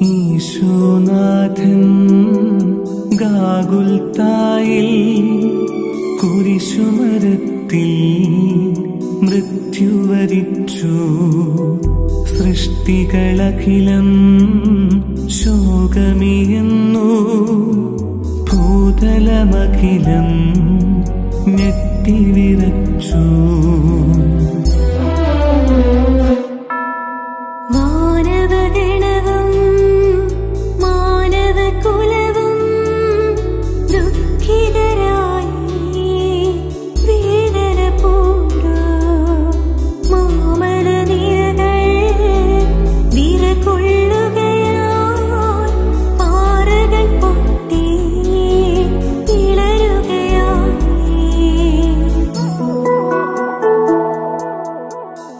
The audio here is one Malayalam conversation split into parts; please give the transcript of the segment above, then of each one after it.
ഈശോനാഥൻ ഗാഗുൽത്തായിൽ കുരിശുമരത്തിൽ മൃത്യുവരിച്ചു. സൃഷ്ടികളഖിലം ശോകമിയെന്നു, ഭൂതലമഖിലം ഞെട്ടിവിറച്ചു.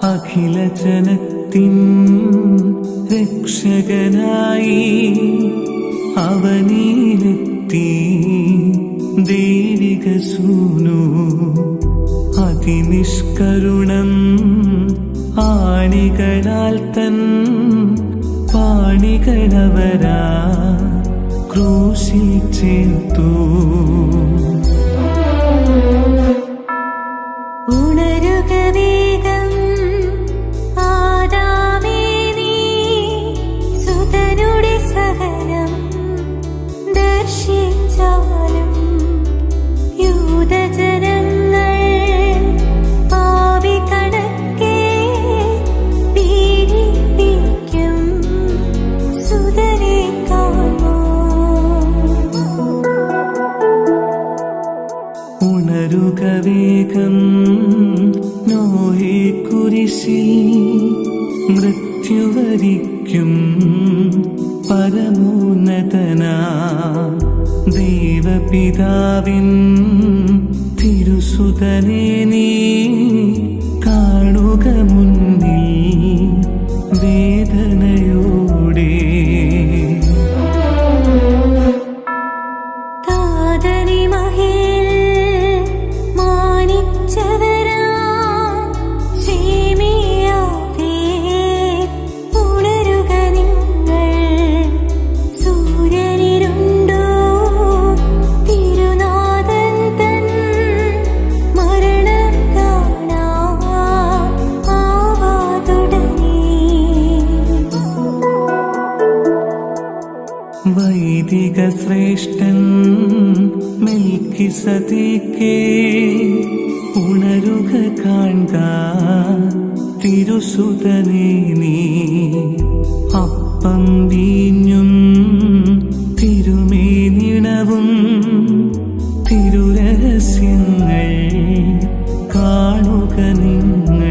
അഖില ജനത്തിൻ രക്ഷകനായി അവനിലെത്തി ദൈവിക സൂനു. അതിനിഷ്കരുണം ആണികളാൽ തൻ പാണികളവരാ ക്രൂശിൽ ചേർത്തു. ഉണരുക വേഗം നോഹേ, കുരിശിൽ മൃത്യുവരിക്കും പരമോന്നതനാ ദൈവപിതാവിൻ തിരുസുതനെ നീ കാണുക മുന്നിൽ വേദനയോടെ. വൈദിക ശ്രേഷ്ഠൻ മെൽക്കിസദേക്കേ, ഉണരുക കാൺക തിരുസുതനെ നീ. അപ്പം വീഞ്ഞും തിരുമേനിണവും തിരുരഹസ്യങ്ങൾ കാണുക നിങ്ങൾ.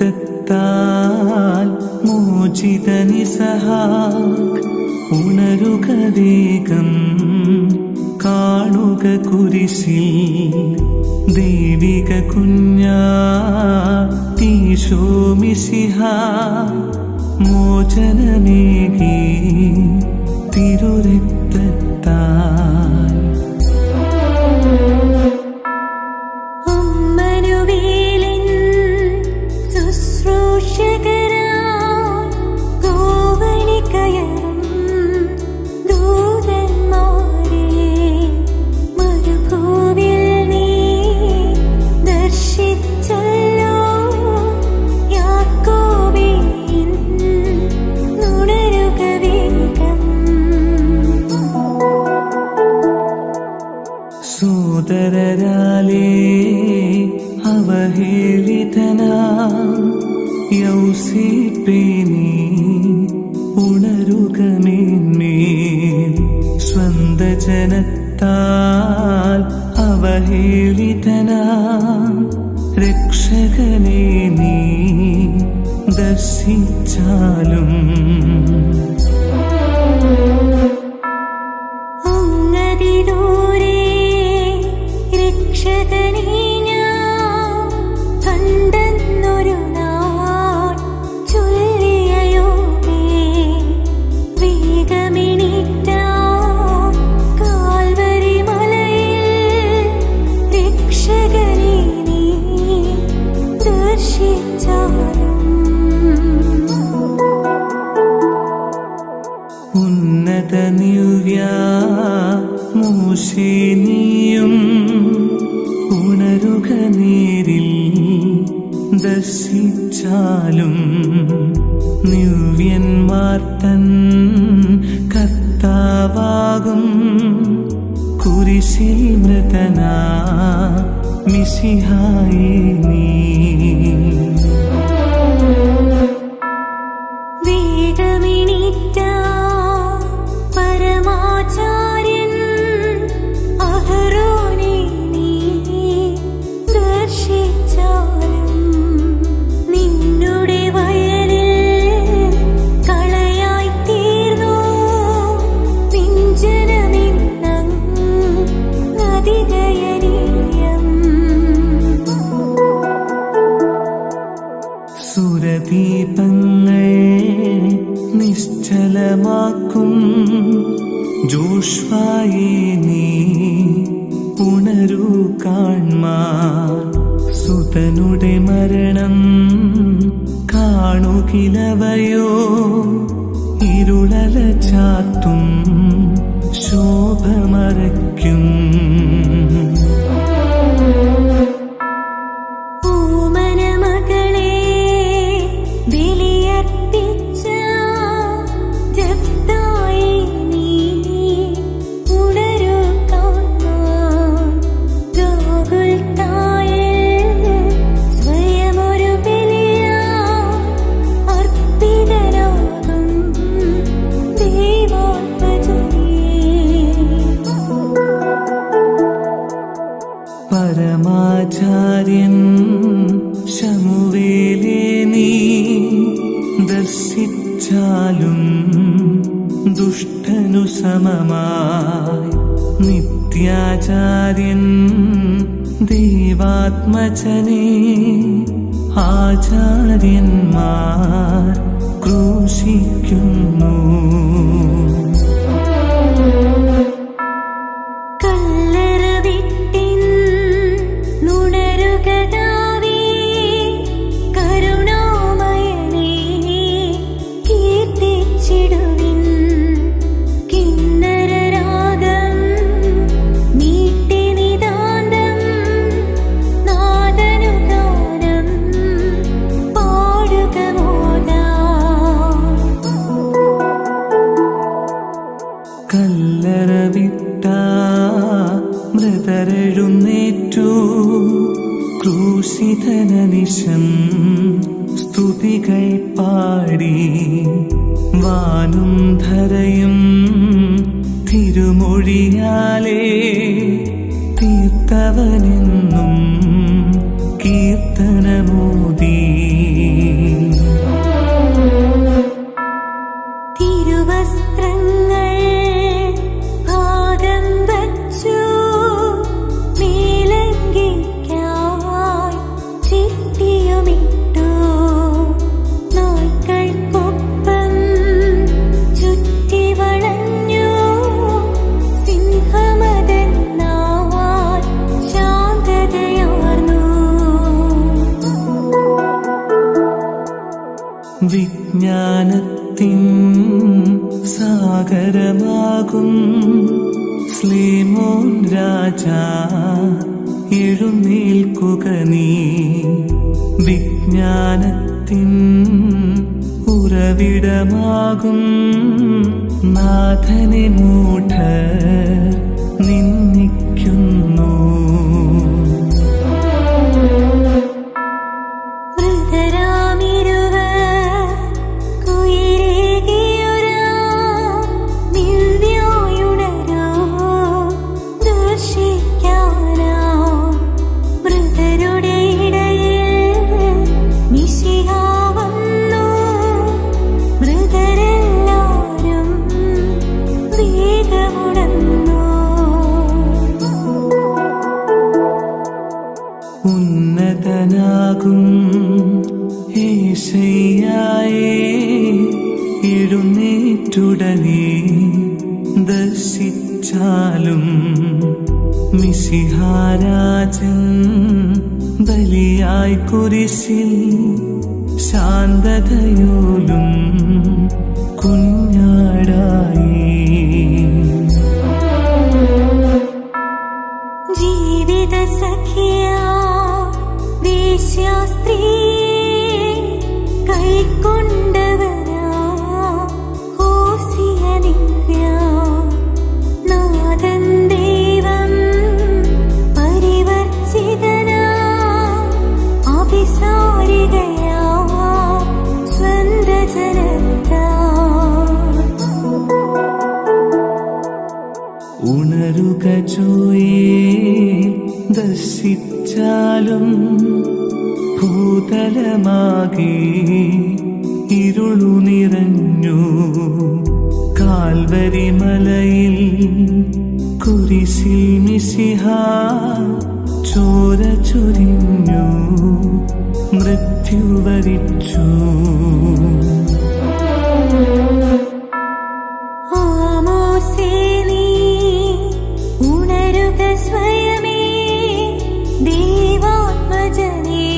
അജരക്തത്താൽ മോചിതനിസഹാക്ക്, ഉണരുക വേഗം കാണുക കുരിശിൽ ദൈവിക കുഞ്ഞാ ഈശോ മിശിഹാ മോചനമേകി തിരുരക്തത്താൽ. സോദരരാലേ അവഹേളിതനാ യൗസേപ്പേ, നീ ഉണരുക മേന്മേൽ. സ്വന്ത ജനത്താൽ അവഹേളിതനാം രക്ഷകനെ നീ ദർശിച്ചാലും ഉന്നത ദിവ്യാ മോശേ നീയും ഉണരുക നേരിൽ ദർശിച്ചാലും ദിവ്യന്മാർ തൻ കർത്താവാകും കുരിശിൽ മൃതനാ മിശിഹായേ നീ സുരദീപങ്ങൾ നിശ്ചലമാക്കും ജോഷ്വായേ നീ ഉണരൂ കാൺമാൻ സുതനുടെ മരണം കാണുകിലവയോ ഇരുളല ചാത്തും ശോഭമറയ്ക്കും പരമാചാര്യൻ ശമൂവേലേ നീ ദർശിച്ചാലും ദുഷ്ടനു സമമായി നിത്യാചാര്യൻ ദൈവാത്മജനെ ആചാര്യന്മാർ ക്രൂശിക്കുന്നു കല്ലറ വിട്ട മൃതരെഴുന്നേറ്റു ക്രൂശിതനനിശം സ്തുതികൾ പാടി വാനും ധരയും തിരുമൊഴിയാലേ തീർത്തവനെന്നും കീർത്തനമോദി വിജ്ഞാനത്തിൻ സാഗരമാകും സ്ലേമോൻ രാജാ എഴുന്നേൽക്കുക നീ വിജ്ഞാനത്തിൻ ഉറവിടമാകും നാഥനെ മൂഢർ നിന്ദിക്കുന്നു ദർശിക്കാനാ ഉന്നതനാകും യേശയ്യായേ എഴുന്നേറ്റുടനെ ദർശിച്ചാലും മിശിഹാരാജൻ ബലിയായി കുരിശിൽ ശാന്തതയോലും കുഞ്ഞാടായി. ജീവിത സഖിയാ വേശ്യാസ്ത്രീ കൈക്കൊണ്ടവനാ ഹോസിയ നിവ്യ നാഥൻ ദൈവം പരിവർജിതനാ അഭിസാരികയാ സ്വന്ത ജനത്താ. ഉണരുക ജോയേ ദർശിച്ചാലും ഭൂതലമാകെ ഇരുളു നിറഞ്ഞു. കാൽവരി മലയിൽ കുരിശിൽ മിശിഹാ ചോര ചൊരിഞ്ഞു മൃത്യു വരിച്ചു. ആമോസേ നീ ഉണരുക സ്വയമേ ദൈവാത്മജനെ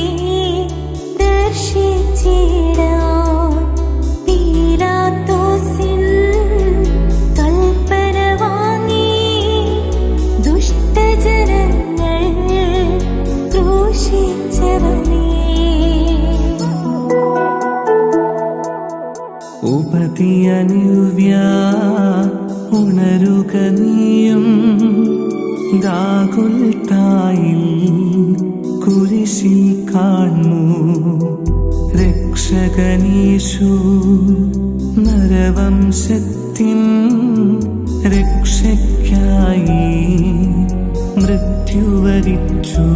ദർശിച്ചിടാൻ. പീലാത്തോസിൻ കൽപ്പന വാങ്ങി ദുഷ്ടജനങ്ങൾ ക്രൂശിച്ചവനേ. ഉപതിയനിവ്യ ഉണരുക നീയും ഗാഗുൽത്തായിൽ കുരിശിൽ കാണൂ രക്ഷകനീശു നരവംശത്തിൻ രക്ഷയ്ക്കായി മൃത്യു വരിച്ചു.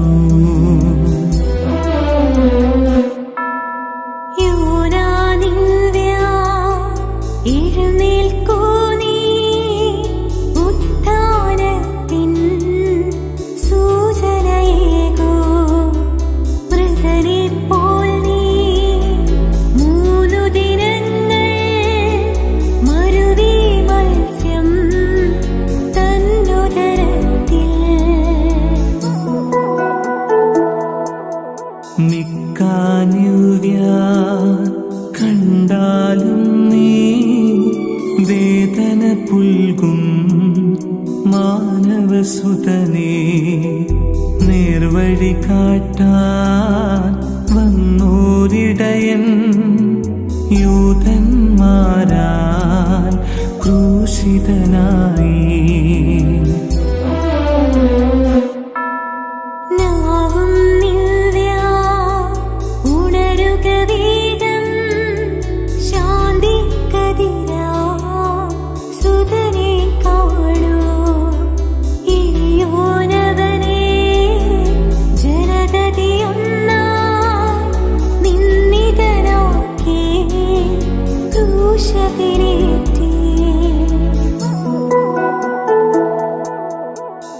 എഴുന്നേൽക്കൂ നീ ഉത്ഥാനത്തിൻ സൂചനയേകൂ. മൃഗനെപ്പോൽ നീ 3 ദിനങ്ങൾ മരുവി മത്സ്യം തന്നുദരത്തിൽ. നിക്കാനിവ്യ കണ്ടാലും നീ വേദന പുൽകും മാനവസുതനെ നേർവഴി കാട്ടാൻ വന്നോരിടയൻ യൂതന്മാരാൽ ക്രൂശിതനായി. നാവും നിവ്യ ഉണരുക വേഗം ശാന്തിക്കതിരാ സുതനെ കാണൂ. ഇയോനവനെ ജനതതിയൊന്നായി നിന്ദിതനാക്കി ക്രൂശത്തിലേറ്റി.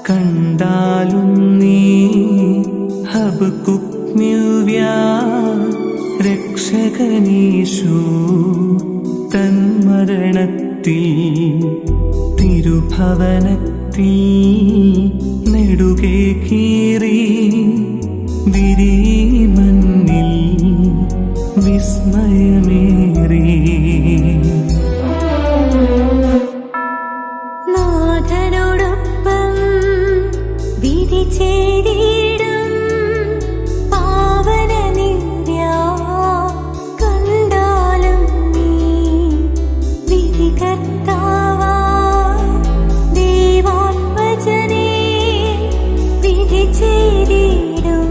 കണ്ടാലും നീ ഹബക്കുക്ക് നിവ്യ രക്ഷകനീശു തൻ മരണത്തിൽ തിരുഭവനത്തിൽ നെടുകെ കീറി വിരിമന്നിൽ വിസ്മയമേറി. നാഥനോടൊപ്പം വിധി ചെയ്തിടും പാവന നിവ്യ കണ്ടാലും നീ വിധികർത്താവാ ദൈവാത്മജനെ വിധി ചെയ്തിടും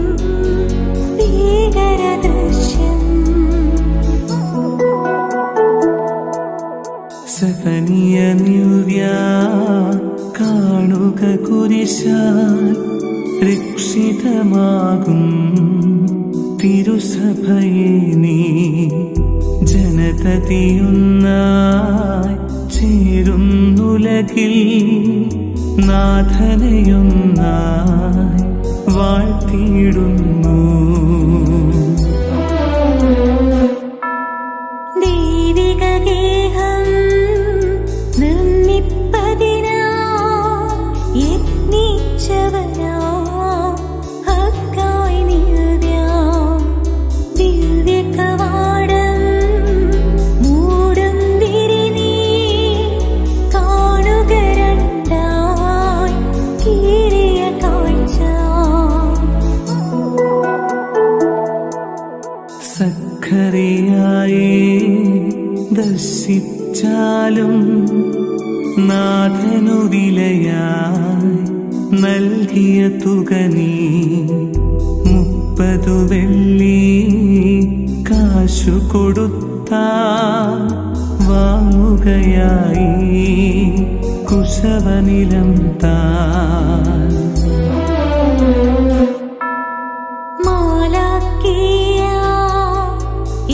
ഭീകരദൃശ്യം. സഫനിയ നിവ്യ കാണുക കുരിശാൽ രക്ഷിതമാകും തിരുസഭയെ നീ ജനതതിയൊന്നായി ചേരുന്നുലകിൽ നാഥനയൊന്നായി വാ വാഴ്ത്തിയിടുന്നു. ദൈവികഗേഹം നിർമ്മിപ്പതിനാ യത്നിച്ചവനാ ഹക്കായി നിൽവ്യാം. ദിവ്യകവാടം മൂടും വിരിനീ കാണുക രണ്ടായി കീറിയ കാഴ്ച. സഖറിയായെ ദർശിച്ചാലും നാഥനു വിലയായി നൽകിയ തുക നീ 30 വെള്ളി കാശു കൊടുത്താ വാങ്ങുകയായി കുശവനിലം താൻ.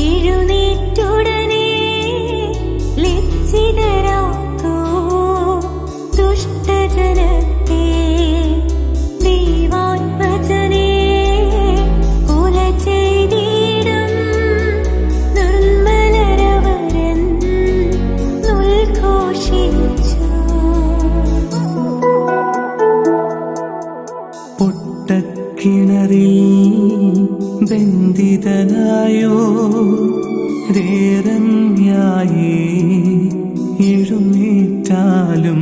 എഴുന്നേറ്റുടനെ ലജ്ജിതരാക്കൂ ദുഷ്ടജനത്തെ. ദൈവാത്മജനെ കൊല ചെയ്തിടും നിർമ്മലരവരൻ ഉദ്ഘോഷിച്ചു. പൊട്ടക്കിണറിൽ ബന്ധിതനായോ രേരന്യായേ എഴുന്നേറ്റാലും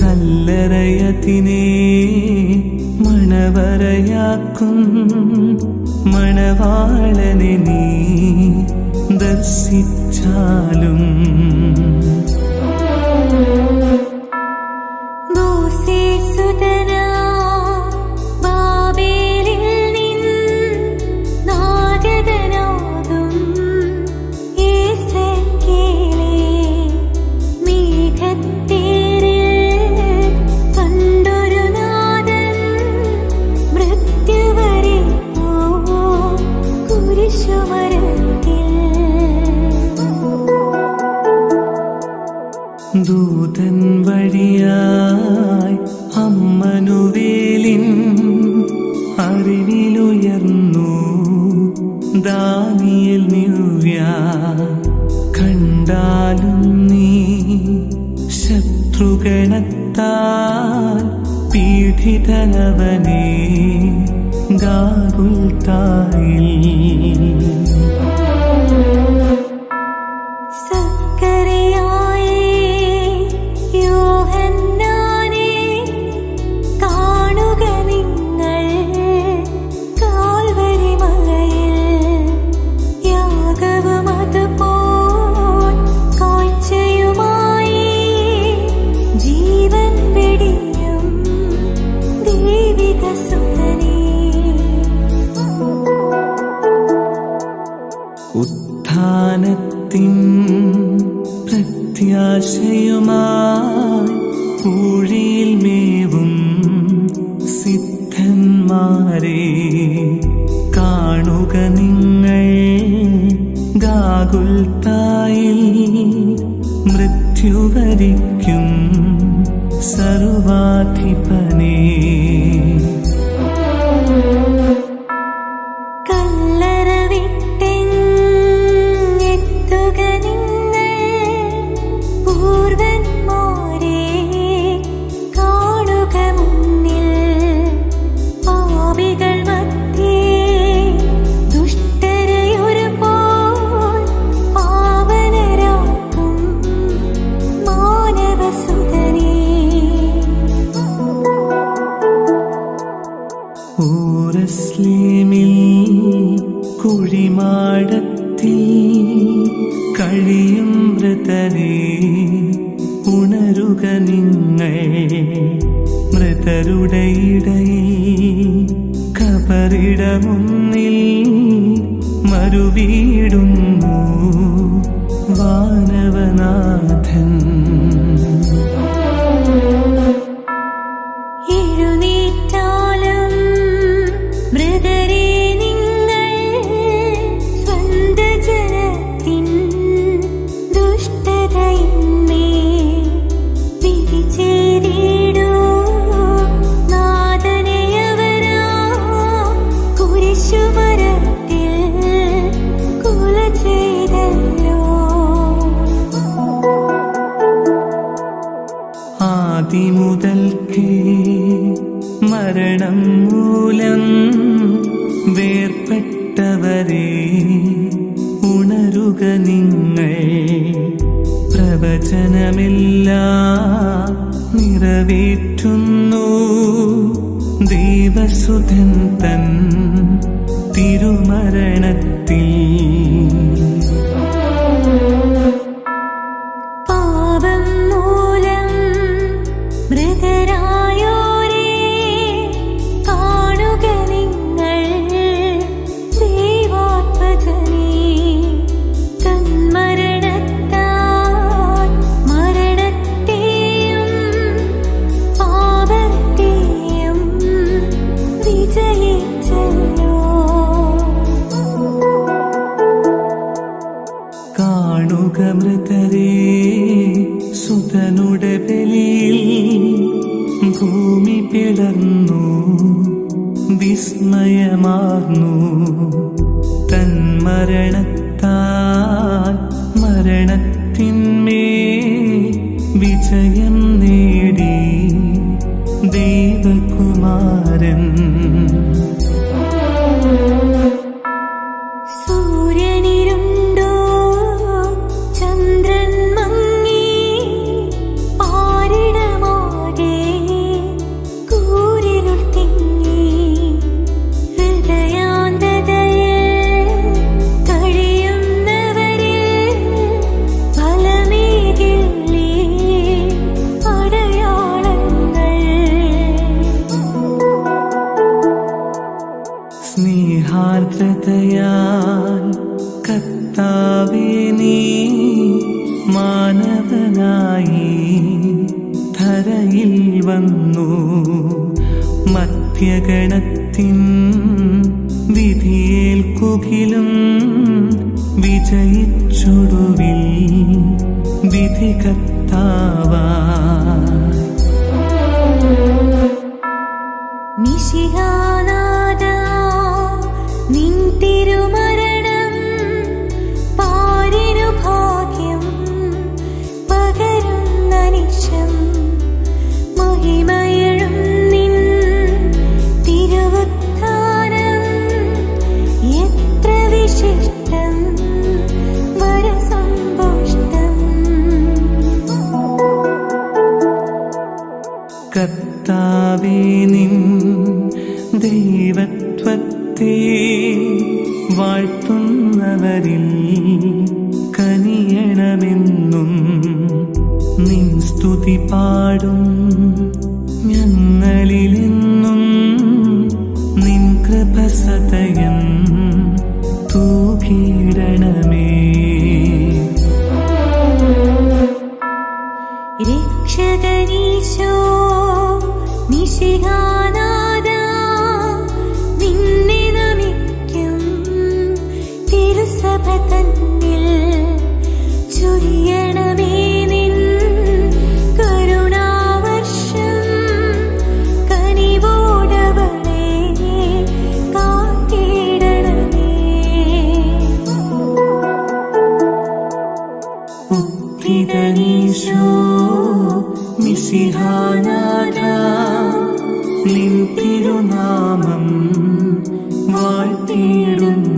കല്ലറയതിനെ മണവറയാക്കും മണവാളനെ നീ ദർശിച്ചാലും. ദൂതൻ വഴിയായി അമ്മനുവേലിൻ അറിവിലുയർന്നു ദാനിയേൽ നിവ്യ. കണ്ടാലും നീ ശത്രുഗണത്താൽ പീഡിതനവനെ ഗാഗുൽത്തായിൽ. ഉത്ഥാനത്തിൻ പ്രത്യാശയുമായി പൂഴിയിൽ മേവും സിദ്ധന്മാരെ കാണുക നിങ്ങൾ ഗാഗുൽത്തായിൽ. മൃത്യുവരിക്കും സർവാധിപനേ. ഓരസ്ലേമിൽ കുഴിമാടത്തിൽ കഴിയും മൃതരെ ഉണരുക നിങ്ങൾ. മൃതരുടെ ഇടയിൽ കബറിടമൊന്നിൽ മരുവീടുന്നു വാനവനാഥൻ. വിധിച്ചേരിടൂ നാഥനെയവരാ മരണം മൂലം വേർപെട്ടവരെ ഉണരുക നിങ്ങൾ. പ്രവചനമെല്ലാം നിറവേറ്റുന്നു ദൈവസുതൻ തൻ തിരുമരണത്തിൽ. പാപം മൂലം മൃതരായോരേ കാണുക നിങ്ങൾ. ദൈവാത്മജനേ തൻ മരണത്താൽ മരണത്തെയും പാപത്തെയും വിജയിച്ചല്ലോ. കാണുക മൃതരേ സുതനുടെ ബലിയിൽ ഭൂമി പിളർന്നു വിസ്മയമാർന്നു. തൻ മരണത്താൽ മരണത്തിന്മേൽ വിജയം നേടി ദൈവകുമാരൻ. സൂര്യനിരുണ്ടു ചന്ദ്രൻ മങ്ങി പാരിടമാകെ കൂരിരുൾ തിങ്ങി. ഹൃദയാന്തതയിൽ കഴിയുന്നവരിൽ ഫലമേകില്ലേ അടയാളങ്ങൾ. സ്നേഹാർദ്രതയാൽ കർത്താവേ നീ മാനവനായി ധരയിൽ വന്നു. മധ്യഗണത്തിൻ വിധിയേൽക്കുകിലും വിജയിച്ചൊടുവിൽ വിധി കർത്താവായി. മിശിഹാനാഥാ നിൻ തിരുമരണം പാരിനു ഭാഗ്യം പകരുന്ന നിശം. മഹിമയഴും നിൻ തിരുവുത്ഥാനം എത്ര വിശിഷ്ടം വരസമ്പുഷ്ടം. കർത്താവേ നിൻ ദൈവത്വത്തെ വാഴ്ത്തുന്നവരിൽ കനിയണമെന്നും നിൻ സ്തുതി പാടും ഞങ്ങളിലെന്നും നിൻ കൃപ സദയം തൂകിയിടണമേ. രക്ഷകനീശോ മിശിഹാനാഥാ നിന്നെ നമിക്കും. തിരുസഭ തന്നിൽ ചൊരിയണമേ നിൻ കരുണാവർഷം. കനിവോടവളെ കാത്തിടണമേ. ഉദ്ധിതനീശോ മിശിഹാനാഥാ നിൻ തിരുനാമം വാഴ്ത്തിയിടുന്നു.